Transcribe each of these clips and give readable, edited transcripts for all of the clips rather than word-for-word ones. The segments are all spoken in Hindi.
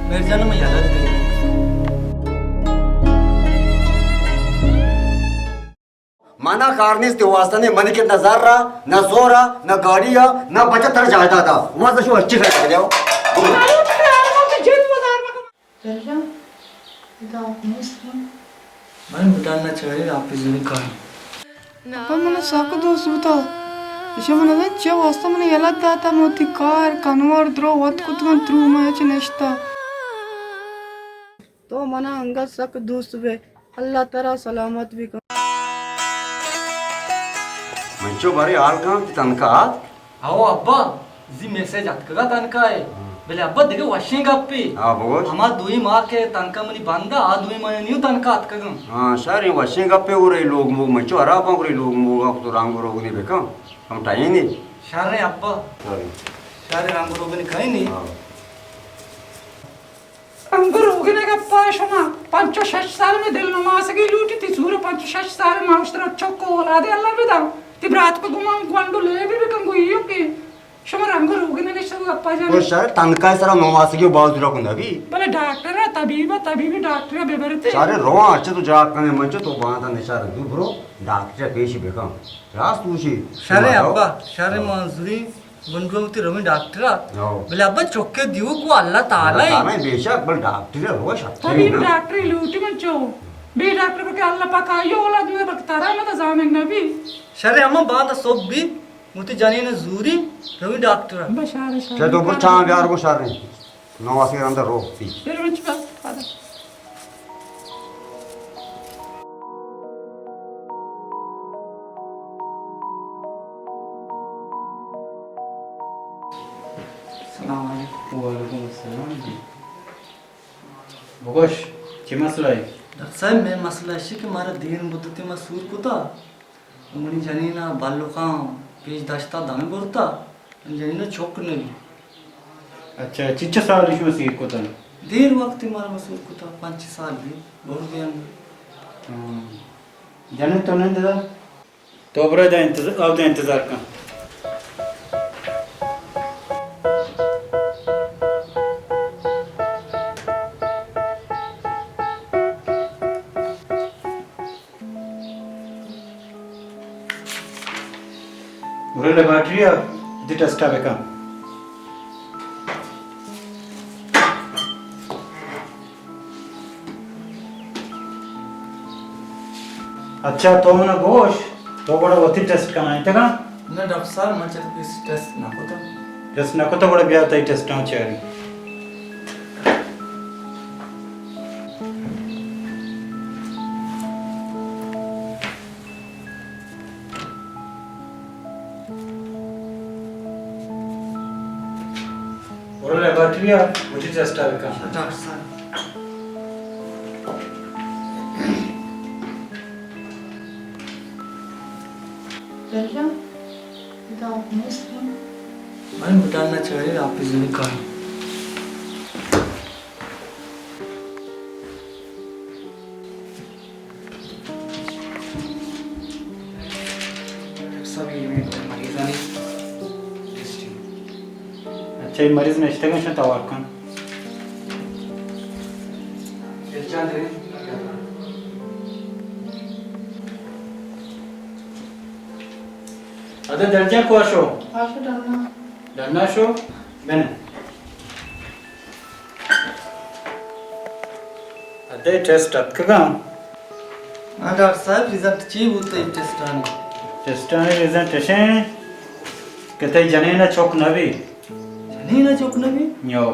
मेरे जन्म याद गई माना कारनीस ते वास्ताने मन के न zarra न zora न गाड़िया न बचत तर जायदा था वहां से अच्छी खरीद जाओ मैं बताना चाहिए आप इसे कहीं Apa mana saka dos ruta. Isha mana da cia wasta mana yala data moti car kanwar dro wat kutman tru ma ch nesta. तो मना अंगा सक दोस्त वे अल्लाह ताला सलामत भी कर मंचो बारे हाल काम तनका आओ अब्बा जी मैसेज अटकगा तनका है बेले अब्बा देखे वाशिंग गप्पी हां बोल हमार दुई मार के तनका मनी बांधा आ दुई मनी न्यू तनका अटकगा हां सारे वाशिंग गप्पे उरे लोग मो मंचो अरा पांगरे लोग मो तो रांग रोग ने बेका हम टाइम नहीं शारे अब्बा शारे रंग रोगनी कहीं नहीं अंगुर उगने का पाशना 5-6 साल में दिल नमाज की लूटी थी सूर 5-6 साल में मास्टर चक्को ओला दे अल्लाह बेदा ती रात को गुमा ग्वांडो ले भी कंगो यो के शमर अंगुर उगने ने सब अप्पा जान तो शायद तनका सरा नमाज के बाद रखूंगा भी भले डॉक्टर है तबीबी डॉक्टर बेबरते सारे रोआ अच्छे तो जा कने मंचो तो बांधा निशार दू ब्रो डॉक्टर पेशी बेका रास तूशी शारे अब्बा शारे मंजूरी गुंडोमती रमी डॉक्टर बोले अब्बा चौके दियो को अल्लाह ताला ही ताला बेशक बल डॉक्टर रोश तबीबी डॉक्टर लूटी मंचो बे डॉक्टर को के अल्लाह पाक आयो ओला दुए बकतारा में तो जामें नबी शारे अम्मा बांधा सब भी मुझे जानी न जूरी रमी डॉक्टर बशार चल तो पर चां प्यार को सारे नवास के अंदर रोकती फिर मंच फादर वालेकुम अस्सलाम जी बगोश की मसला है डॉक्टर साहब मैं मसला है कि मारा देर मुद्दत में सूर कुता उमनी जानी ना बालों का पेज दाश्ता दामे बोलता जानी ना चौक नहीं अच्छा चिच्चा साल इसमें सीर को तन देर वक्त मारा मसूर कुता 5 साल भी बहुत गया जाने तो नहीं दादा तो बड़ा दा इंतजार अब दा इंतजार का उरे लेबोरेटरी अब दी टेस्ट आवे का अच्छा तो मना गोश तो बड़ा वती टेस्ट का नहीं था ना डॉक्टर साहब मैं चल इस टेस्ट ना होता टेस्ट ना को तो बड़ा ब्याह था टेस्ट ना चाहिए और लेबोरेटरी अब वती टेस्ट आवे का डॉक्टर साहब Derja da mesmo मैं बताना चाहिए आप इसे कहीं सभी मरीज आने अच्छा ये मरीज ने इस्तेमाल किया था वाकन अदे दर्जा को शो acho dana डरना शो मैंने अदे टेस्ट अतकगा हाँ डॉक्टर साहब रिजल्ट चाहिए वो तो टेस्ट आने टेस्ट आने रिजल्ट ऐसे कहते जने ना चौक नवी नहीं ना चौकना भी यो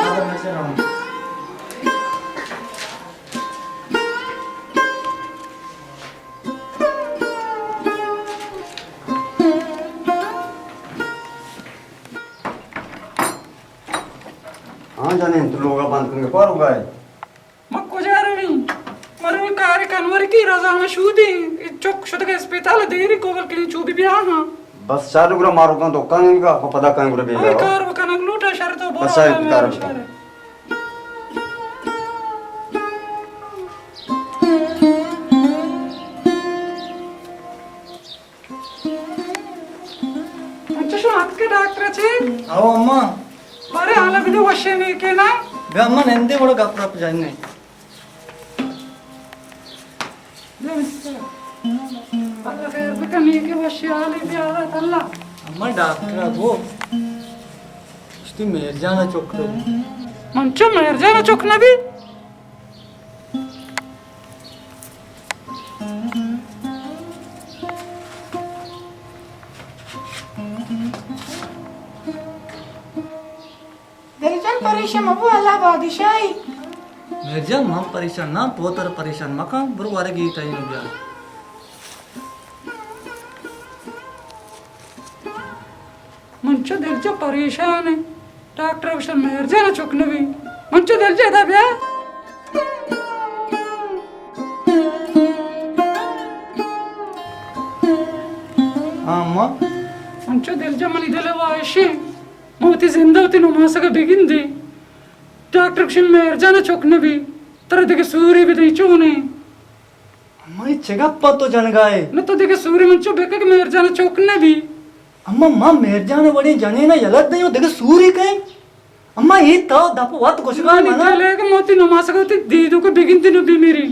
आधा मैं से रहूँ हां जाने तो लोग बंद करके पार हो गए मक्को जा रही मरो कार कनवर की रजा में शूदी चौक शुद्ध के अस्पताल देरी कोवल के लिए चूबी भी हां बस चालू करो मारो का तो कान का पता कान को बे अरे कार वो कनक लूटा शर तो बोला अच्छा, है, कार वो। अच्छा शो बात के डॉक्टर छे आओ अम्मा बारे आला भी तो वशे नहीं के ना बे अम्मा नेंदे बड़ो गप जाने अल्लाह खैर भी कमी के वशे आले भी आ रहा अल्लाह अम्मा डॉक्टर वो इष्टी मेर जाना चौक मंचो मेर जाना चुकना भी Delijan parisha mabu Allah badishai. मेर जान मां परेशान ना बहुत परेशान मका बरो वारे की टाइम हो गया मंचो दिल जो परेशान है डॉक्टर वशे मेर जाना चुकना भी मंचो दिल जादा ब्या हाँ अम्मा मंचो दिल जो मनी दिल वाशी मोती जिंदा होती नमाज का बिगिन दी डॉक्टर वशे मेर जाना चुकना भी तरह देखे सूरी भी दी चोने अम्मा ये जगह तो जन गाए न तो देखे सूरी मंचो बेके के मेर जाना चुकना भी अम्मा मां मेर जाने बड़ी जाने ना यलत नहीं हो देखे सूरी कहीं अम्मा ये तो दप वत कुछ का मना निकाले के मोती नमाज का होती दीदू को बिगिन दी भी मेरी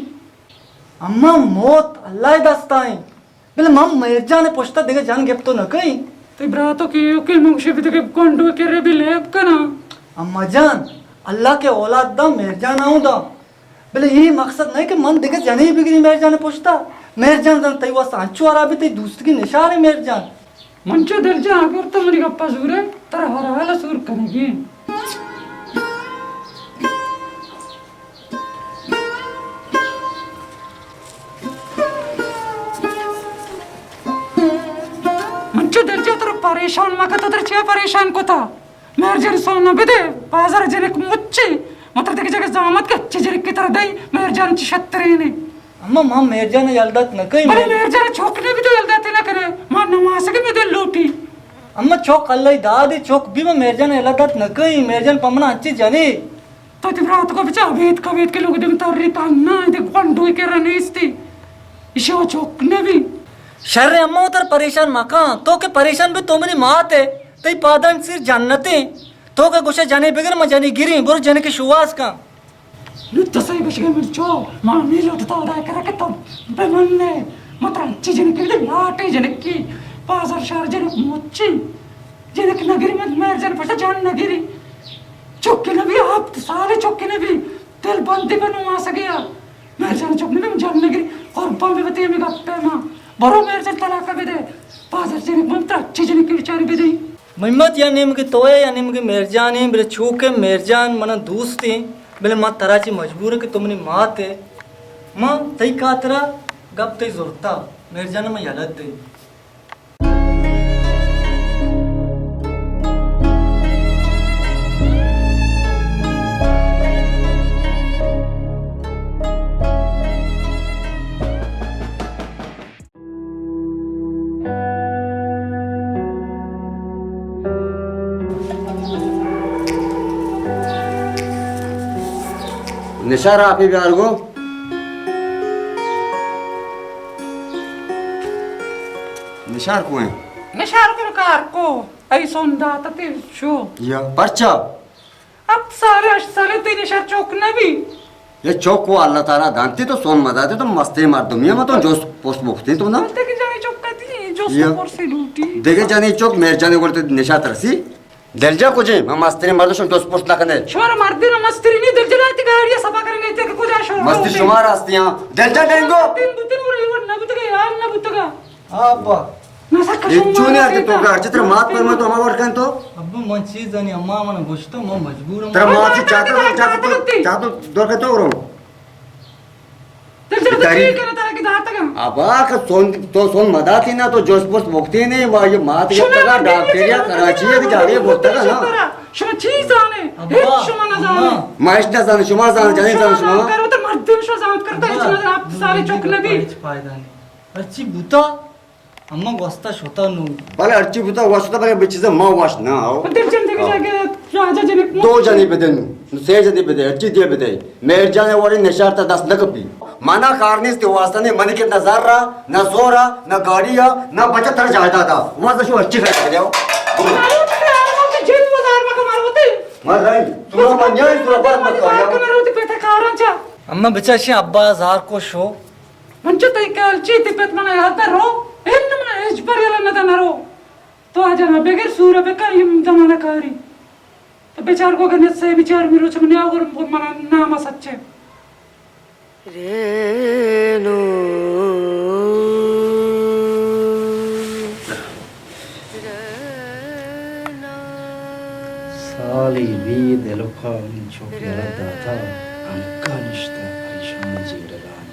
अम्मा मौत अल्लाह ही दस्ता है बोले मां मेर जाने पूछता देखे जान गेप तो न कहीं तो ब्रातो की ओके मुंगशे भी देखे कोंडो के रे भी लेब कना अम्मा जान अल्लाह के औलाद दा मेर जान आऊं दा बोले यही मकसद नहीं कि मन देखे जाने ही बिगड़ी मेर जाने पूछता मेर जान दन तई वो सांचो आ रहा भी तई दूसरी की निशान है मेर जान मंचो दिल जा अगर तो मेरी गप्पा सूर है तेरा हर हाल सूर करेगी मंचो दिल जा तेरा परेशान मका तो तेरे क्या परेशान को था मेर जन सोना बेदे बाजार जने को मुच्ची मतलब देखे जगह जामत के अच्छे जरे की तरह दई मेर जान छत्रे ने अम्मा मां मेर जाने यलदत न कहीं बड़े मेर जान छोकने भी तो यलदाते ना करे मां नमाज के में दिल लूटी अम्मा चौक अल्लाह ही दादी चौक भी मैं मेर जाने यलदत न कहीं मेर जान पमना अच्छी जाने तो ती रात को बिचा वेद के लोग दिन तर रिता ना दे गंडू के रनेस्ती इसे वो छोकने भी शर्रे अम्मा उतर परेशान मका तो के परेशान भी तो मेरी मात है तई पादन सिर जन्नते तो के गुस्सा जाने बगैर मैं जाने गिरी बुर जाने के शुवास का लुत्ता सही बच गए मिर्चो मां नीलो तो उड़ा कर के तो बेमन्ने मत अच्छी जने के लाटे जने की बाजार शहर जने मोची जने के नगरी में मेर जने पता जान नगरी चौके ने भी आप सारे चौके ने भी दिल बंदी बनो आ सकिया मेर जने चौके ने भी जान नगरी और बम बती में गप्पे मां बरो मेर जने तलाक भी दे बाजार जने मंत्र अच्छी जने के विचार भी दे मोहम्मद या निम के तोए या निम के मेरजानी बोले छूके मेरजान मना दोस्ती बोले माँ तराची मजबूर है कि तुमने मात है माँ तई का तरा गप तई जोरता मेरजान में यलत दे निशार आप ही प्यार को निशार को है निशार को कार को ऐ सोंदा तते शो या पर्चा अब सारे साले तीन निशार चौक ने भी ये चौक को अल्लाह ताला जानती तो सोन मदाते तो मस्ती मार दुनिया में तो जोश पोस्ट मुक्ति तो ना बोलते कि जाने चौक का थी जो या। सपोर्ट से लूटी देखे जाने चौक मेर जाने बोलते निशा तरसी दिलजा कुछ मैं मस्ती मार दो जोश पोस्ट ना करने शोर मार दिन मस्ती नहीं दिल जलाती गाड़ियां सफा करने थे कुछ आ शोर मस्ती शुमार आस्तियां दिलजा डेंगो तीन बुतिन मुरे वर ना बुतगा यार ना बुतगा अब्बा ना सा ये चूने आते तो का चित्र मात पर मैं तो हमारा वर्क तो अब्बा मन चीज जानी अम्मा मन गुश्तो मैं मजबूर हूँ तेरा माँ की चाहतो दौड़ के तो रो दिल जलाती ठीक है ना तारा की दाता का अबा का सोन मदाती ना तो जोश पोस्ट मुक्ति नहीं ये मात के तका डॉक्टरिया कराची है कि जाने बोलता का ना शो चीज आने एक शो ना जाने माइश ना जाने शुमार जाने जाने जाने शुमार करो तो मर्द शो जान करता है इसमें आप सारे चौक ने भी फायदा नहीं अच्छी बुता अम्मा गोस्ता शोता नु भले अर्ची बुता वासुता भले बिचीज माँ वाश ना आओ दिल जन देखे जाके राजा जने दो जनी पे देनु से जनी पे दे अर्ची दिए पे दे मेर जाने वाली निशार ता 10 लग पी माना कारनिस ते वास्ता ने मन के नजर रहा न जोरा न गाड़िया न बचत तर जायदा था वहां से शो अच्छी कर दियो मर रही तुरा मंजाई तुरा पर मत Marka कर na roti peta karancha. अम्मा बिचाशी अब्बा हजार को show Mancho tai kalchi tipet mana yada ro. Enna mana ejbar yala na dana ro. तो आ जाना बेगर सूरा पे का यम जमाना कारी तो बेचार को गने से बेचार मिरो चमने और मना नाम सच्चे साली भी दिलखा इंचो यार दाता अंका निश्ता परेशान जीरलान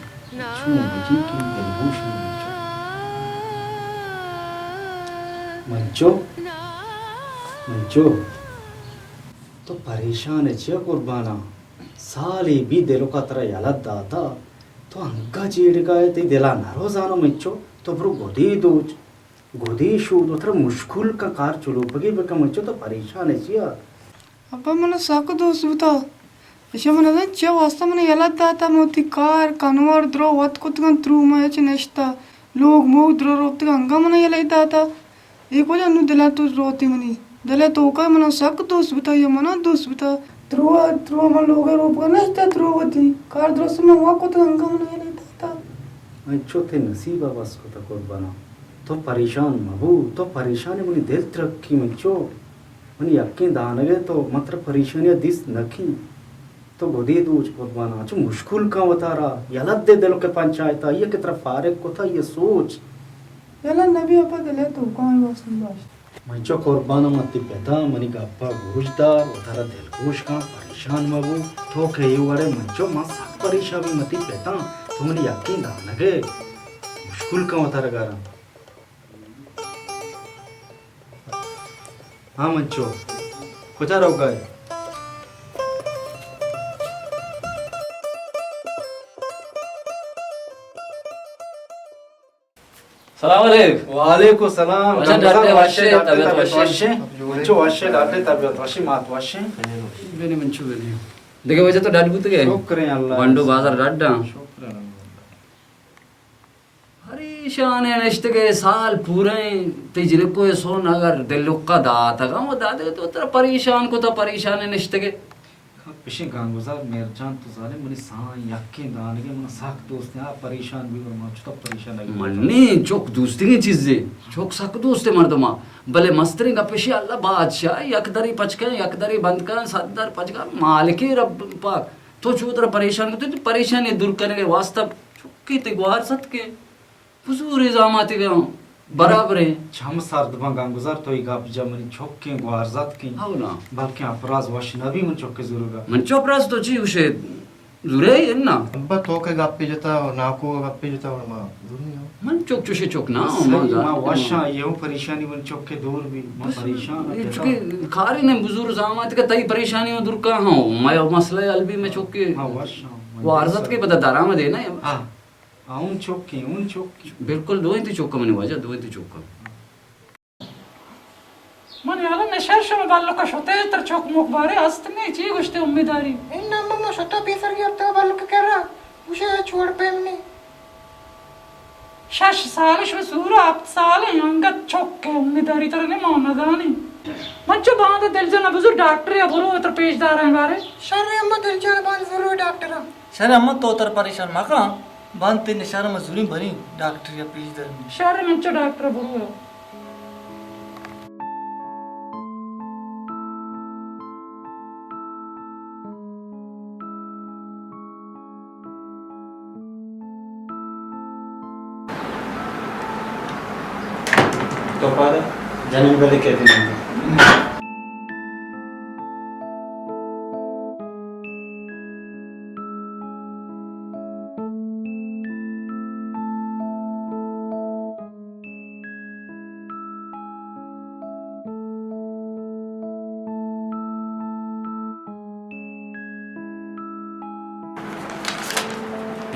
छू बजी की दिलगोश मंचो मंचो तो परेशान है चिया कुर्बाना साली भी दिलो का तरह यालत दाता तो अंका चीड़ का है ते दिला नारो जानो मंचो तो ब्रो गोदी शू तो तरह मुश्किल का कार चलो बगे बका मंचो तो परेशान है चिया अब्बा मैंने साको दोस्त बता ऐसे मैंने चे वास्ता मैंने याला दाता मोती कार कन्वर द्रो वत कुछ गन त्रू मैं चे नष्टा लोग मोग द्रो रोते गंगा मैंने याला दाता एक वजह नु दिला तो रोती मनी दिले तो का मैंने साको दोस्त बता ये मना दोस्त बता त्रू मन लोग रोप का नष्टा त्रू वती कार द्रो से मैं वहाँ कुछ गंगा मैंने याला दाता मंचो ते नसीबा बस को तो कुर्बाना तो परेशान मबू तो परेशानी मुनी दिल तरक्की मंचो मनी यक्के दानगे तो मात्र परेशानियां दिस नखी तो गोदी दूज कुर्बाना जो मुश्किल का बतारा यलत दे दिलो के पंचायत ये की तरफ फारिग को था ये सोच याला नबी अपा दिले तो कौन वास्ता बाश मंचो कुर्बाना मती पेता मनी का अप्पा गुजदा उधर दिलगोश का परेशान मबू तो के ये वाले मंचो मा सब परेशान भी मती पेता तो मनी यक्के दानगे मुश्किल का बतारा गारा हाँ मंचो कुछ रोक गए सलाम अलैकुम वालेकुम सलाम अच्छा, डॉक्टर वाशे, तबीयत वाशे। मंचो वाशे डॉक्टर तबीयत वाशे मात वाशे बेनी मंचू बेनी देखे वजह तो डाट बुत गए शुक्र है अल्लाह बंडू बाजार डाडा शुक्र है परेशान है नष्ट के साल पूरे ते जिले को सोन अगर दिल का दाता का वो दाते तो तेरा परेशान को तो परेशान है नष्ट के पिछे गांगुजार मेरजान तो जाने मुनी सान यक्के दान के मुना साख दोस्त हैं आप परेशान भी और मां तो परेशान लगे मन्नी चौक दूसरी की चीज है चौक सक दोस्त है मर्दमा भले मस्तरी का पिछे अल्लाह बादशाह यकदरी पचका यकदरी बंद का सदर पचका मालिक रब पाक तो चूतरा परेशान को तो परेशानी दूर करने के वास्ते चुक्की ते गुहार सत के हुजूर इजामत के बराबर है छम सर्द में गांगुजार तो ही गाप जमनी छोके गुआरजात की हाउ ना बल्कि अपराज वश नबी मन चौके जरूर मन चोपराज तो जी उसे जुरे है ना अब्बा तो के गप्पे जता और नाको गप्पे जता और मां दुनिया मन चोक चुशे चोक ना मां वशा ये परेशानी मन चौके दूर भी मां परेशान ये चुके खारी ने बुजुर्ग जामात के तई परेशानी हो दूर का हां मैं मसला अलबी में चोके हां वशा वो अर्जत के पता दारा में देना है हां आउन चौकी बिल्कुल दो इंती चौका मैंने वजह दो इंती चौका मन याला नशर शम बाल्लो का शोते तर चौक मुखबारे हस्त नहीं ची गुश्ते उम्मीदारी इन नंबर में शोता पीसर की अब तक बालों के कर रहा उसे छोड़ पे हमने शश सालिश में सूरा अब साल है अंगत चौक के उम्मीदारी तर ने मौना दानी मंचो बांध दिल जना बुजुर्ग डॉक्टर या बुरो तर पेशदार हैं बारे शर अम्मा दिल जान बांध जरूर डॉक्टर सर अम्मा तो तर परेशान मका बांधते निशार मजदूरी भरी डॉक्टर या पीज दर में शर मंचो डॉक्टर बुरो तो पर जन्म गले कहते हैं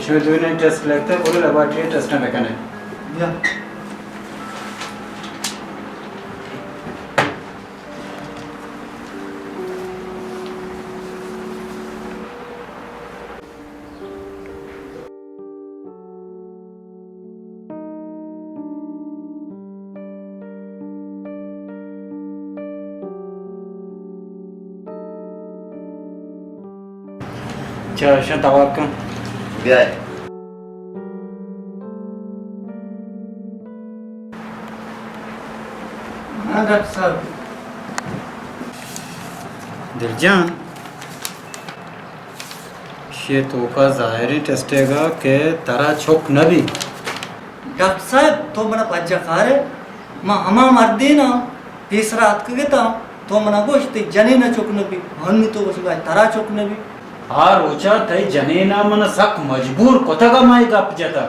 इसमें जो इन्हें टेस्ट लगता है पूरे लेबोरेटरी टेस्ट में करना है या अच्छा अच्छा तवाक्का गया हाँ डॉक्टर साहब दिलजान ये तो का ज़ाहिरी टेस्ट हैगा कि तारा छोक नबी डॉक्टर साहब तो मना पंजा खारे मां हमा मर्दी ना तीसरा हाथ के गेता तो मना गोश्ती जने ना चुकने भी हन तो बस भाई तारा चुकने भी आ रोचा तई जनेना मन सक मजबूर कोतगा माई गप जता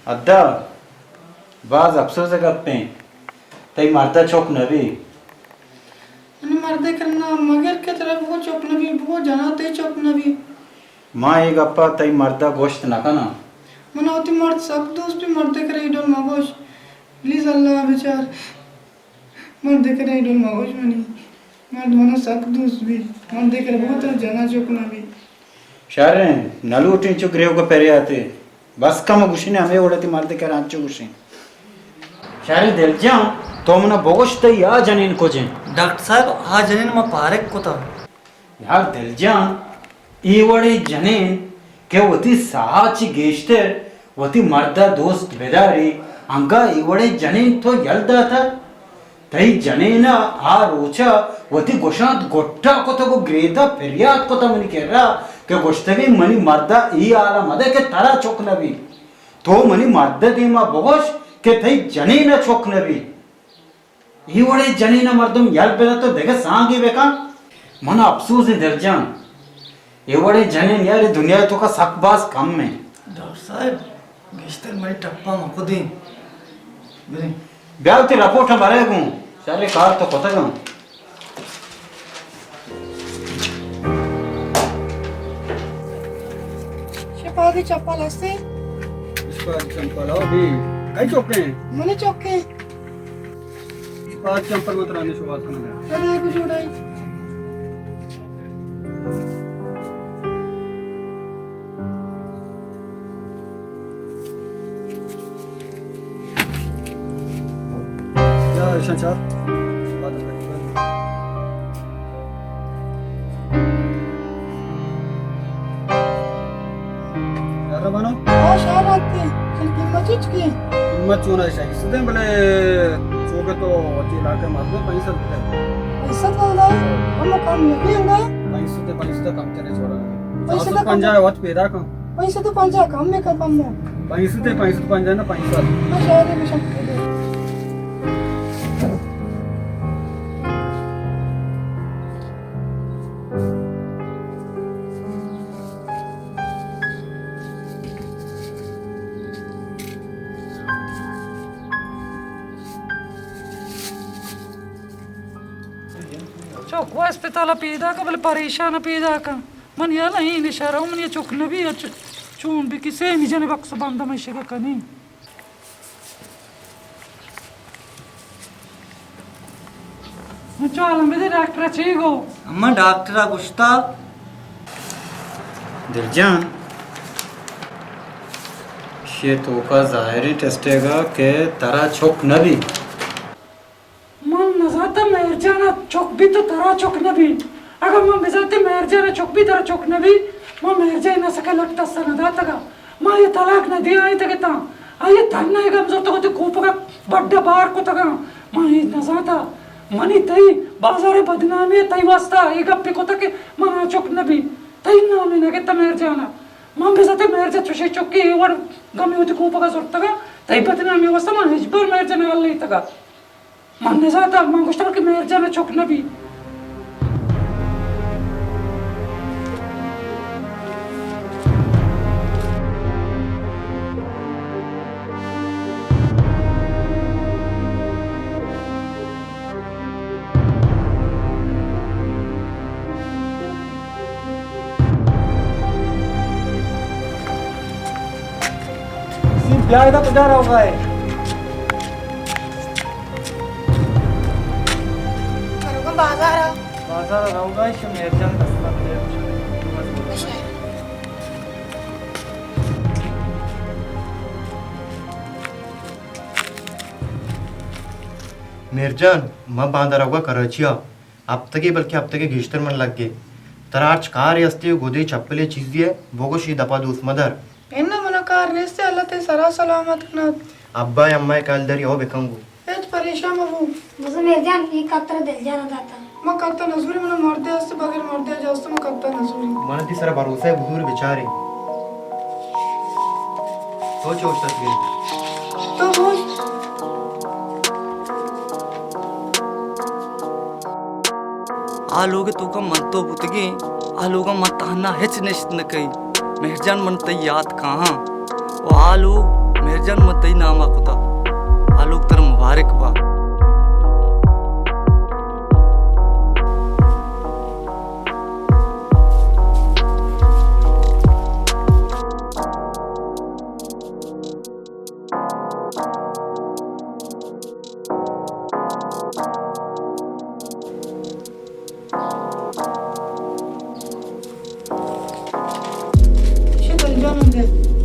अद्दा बाज अफसोस है गप्पे तई मारता छोक नबी मैंने मर्दे करना मगर के तरफ वो चौकना भी वो जनाते चौकना भी मां एक गप्पा तई मर्दा गोश्त ना कना मना होती मर्द सब दोस्त भी मर्दे करे इडोल मगोश प्लीज अल्लाह बेचार मर्दे करे इडोल मगोश मनी मर्द मना सब दोस्त भी मर्दे करे बहुत जना चौकना भी शारे नलूटी चुक रेव को पेरे आते बस कम गुशिने हमें ओडती मारते कर आंचो गुशी शारे दिल जा तो मना बोगोश तई या जनीन को जे डॉक्टर साहब हाँ जने ना पारेक को था यार दिल जा ईवडे जनीन के वती सहाची गेश्ते वती मर्दा दोस्त बेदारी अंगा ईवडे जनीन तो यल्दा था तई जनेना आ रोचा वती गोशात गोट्टा को तो ग्रेदा फेरियात को तो मनी कह रहा के गोश्तगी मनी मर्दा ई आला मदे के तारा चौक नबी तो मनी मर्दा दी मा बोगोश के तई जनेना चौक नबी ईवडे जनेना मर्दम यल बेदा तो देखे सांगी बेका मना अफसोस है दर्जान एवढे जनेन यार दुनिया तो का सकबाज कम में डॉक्टर साहब गेस्टर मरी टप्पा मको दी मेरे ब्यावती रपोट भरे गूं सारे कार तो कोता गूं शेपादी चप्पल हस्ते इसका चंपल हो भी कई चौके हैं मने चौके पांच चंपल में तराने शुरुआत करना अरे कुछ उड़ाई या शंचार बात कर यार मानो हाँ शार आते चल कीमत चुचकी हिम्मत चोना है इसदे भले चोके तो अति इलाके मारने पैसा देते पैसा तो दा हम काम नहीं होगा पैसे कम चले छोड़ा पैसे तो पैसे पंजा वत पेदा कम पैसा तो पंजा काम में कर पाऊंगा पैसे पंजा ना पैसा मैं शायद भी शक कर चौक अस्पताल पीदा का बल परेशान पीदा का मन या नहीं निशारा मन ये चुक नबी चून भी किसे नहीं जने बक्स बंदा में शिका कनी चल हम भी डॉक्टर चीगो अम्मा डॉक्टर गुस्ता दिलजान ये तो का ज़ाहिरी टेस्ट हैगा कि तारा छोक नबी मन नजाता मेर जाना चौक भी तो तारा चौक नबी अगर मैं बिजाते मेर जाना चौक भी तारा चौक नबी मैं मेर जाए ना सके लगता सनदा तका मैं ये तलाक न दिया आई तक ता आये धन्ना है गम जोर तो कोप का बड्डा बार को तका मैं ये नजाता मनी तई बाजारे बदनामी तई वास्ता ये गप्पे को तक मना चौक नबी तई नाम ने के मेर जाना मैं बिजाते मेर जा चुशे चौकी और गमी होती कोप का जोर तका तई बदनामी वास्ता मैं हिजबर मेर जाने वाली तका मन जाता मैं गुस्सा के मेर जाना चौक नबी ब्याह का तुझा रहा होगा बाजार रहूंगा इस मेरजान दस्ता मिर्जान मैं बांधा रहुआ कराची अब तक बल्कि अब तक घिश्तर मन लग गए तराच कार असते गोदे चप्पले चीजिए बोगोशी दपा दूस मदर एन्ना मन कारनेस्ते अल्लाह ते सरा सलामत कनत अब्बा अम्मा कालदरी हो बेकंगू एच परेशान मबू मुझे मेरजान ये कत्तर दिल जाना दाता मैं करता नजूरी मन मर्दे हस्ते बगैर मर्दे जास्त मैं करता नजूरी मन ती सर भरोसा है बुजुर्ग बेचारे तो चोच तस्वीर तो बोल आ लोग तो का मन तो बुतगी आ लोग मत ताना हेच निश्चित न कई मेहरजान मन तई याद कहाँ वो आ लोग मेहरजान मत तई नाम आकुता आ लोग तर मुबारक बा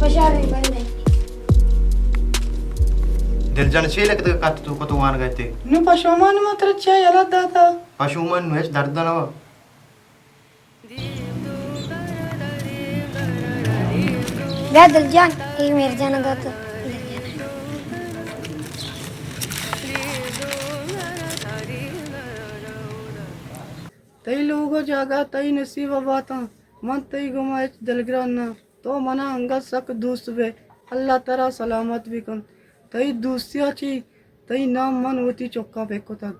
बशारे बंदे दिल जन छे लगते कत तू को तू मान गए थे नु पशुमान मात्र चे यला दाता पशु मन हेच दर्द न हो वे दिल जान ये मेरजान दाता तई लोगो जागा तई नसीब बाता मन तई गुमाए दिलग्राना तो मना अंगा सक दूस वे अल्लाह तरा सलामत भी कन तई दूसिया ची तई नाम मन होती चौका बेको तक